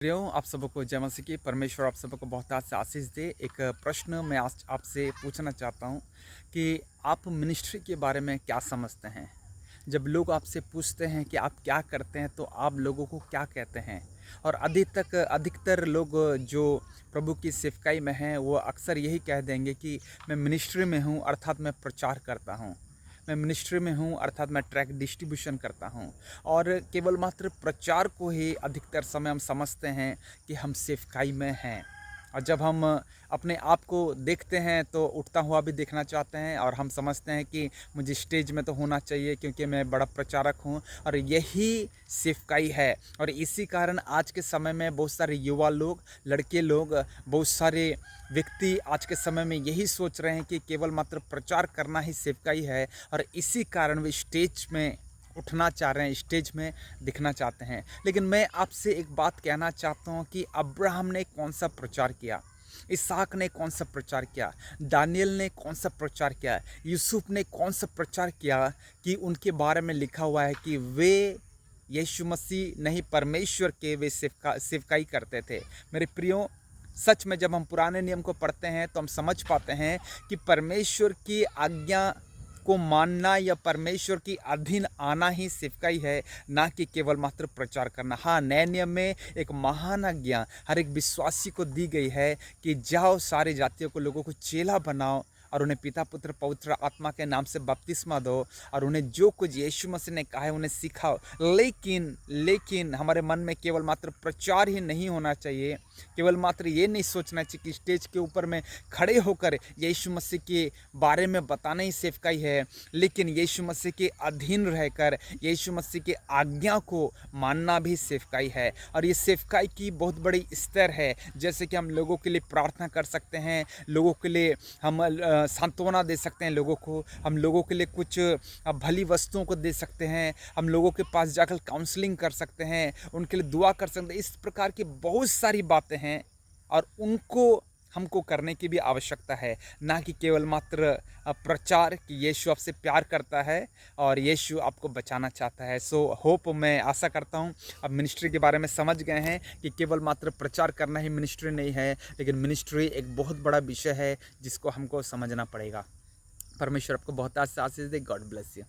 प्रियो आप सबको जय मसीह की परमेश्वर आप सबको बहुत आज से आशीष दे। एक प्रश्न मैं आज आपसे पूछना चाहता हूँ कि आप मिनिस्ट्री के बारे में क्या समझते हैं। जब लोग आपसे पूछते हैं कि आप क्या करते हैं तो आप लोगों को क्या कहते हैं। और अधिकतर लोग जो प्रभु की सेवकाई में हैं वो अक्सर यही कह देंगे कि मैं मिनिस्ट्री में हूँ, अर्थात मैं प्रचार करता हूँ। मैं मिनिस्ट्री में हूँ अर्थात मैं ट्रैक डिस्ट्रीब्यूशन करता हूँ। और केवल मात्र प्रचार को ही अधिकतर समय हम समझते हैं कि हम सेवकाई में हैं। और जब हम अपने आप को देखते हैं तो उठता हुआ भी देखना चाहते हैं और हम समझते हैं कि मुझे स्टेज में तो होना चाहिए क्योंकि मैं बड़ा प्रचारक हूँ। और यही सेवकाई है। और इसी कारण आज के समय में बहुत सारे युवा लोग, लड़के लोग, बहुत सारे व्यक्ति आज के समय में यही सोच रहे हैं कि केवल मात्र प्रचार करना ही सेवकाई है। और इसी कारण वे स्टेज में उठना चाह रहे हैं, स्टेज में दिखना चाहते हैं। लेकिन मैं आपसे एक बात कहना चाहता हूँ कि अब्राहम ने कौन सा प्रचार किया, इसहाक ने कौन सा प्रचार किया, दानियल ने कौन सा प्रचार किया, यूसुफ ने कौन सा प्रचार किया कि उनके बारे में लिखा हुआ है कि वे यीशु मसीह नहीं परमेश्वर के वे सेवकाई करते थे। मेरे प्रियो, सच में जब हम पुराने नियम को पढ़ते हैं तो हम समझ पाते हैं कि परमेश्वर की आज्ञा को मानना या परमेश्वर की अधीन आना ही सेवकाई है, ना कि केवल मात्र प्रचार करना। हाँ, नए नियम में एक महान आज्ञा हर एक विश्वासी को दी गई है कि जाओ सारी जातियों को, लोगों को चेला बनाओ और उन्हें पिता पुत्र पवित्र आत्मा के नाम से बपतिस्मा दो और उन्हें जो कुछ यीशु मसीह ने कहा है उन्हें सिखाओ। लेकिन हमारे मन में केवल मात्र प्रचार ही नहीं होना चाहिए। केवल मात्र ये नहीं सोचना चाहिए कि स्टेज के ऊपर में खड़े होकर यीशु मसीह के बारे में बताना ही सेवकाई है, लेकिन यीशु मसीह के अधीन रहकर यीशु मसीह के आज्ञा को मानना भी सेवकाई है। और ये सेवकाई की बहुत बड़ी स्तर है। जैसे कि हम लोगों के लिए प्रार्थना कर सकते हैं, लोगों के लिए हम सांत्वना दे सकते हैं, लोगों को हम लोगों के लिए कुछ भली वस्तुओं को दे सकते हैं, हम लोगों के पास जाकर काउंसलिंग कर सकते हैं, उनके लिए दुआ कर सकते हैं। इस प्रकार की बहुत सारी बातें हैं और उनको हमको करने की भी आवश्यकता है, ना कि केवल मात्र प्रचार कि यीशु आपसे प्यार करता है और यीशु आपको बचाना चाहता है। सो होप, मैं आशा करता हूँ अब मिनिस्ट्री के बारे में समझ गए हैं कि केवल मात्र प्रचार करना ही मिनिस्ट्री नहीं है, लेकिन मिनिस्ट्री एक बहुत बड़ा विषय है जिसको हमको समझना पड़ेगा। परमेश्वर आपको बहुत आशीष दे। God bless you.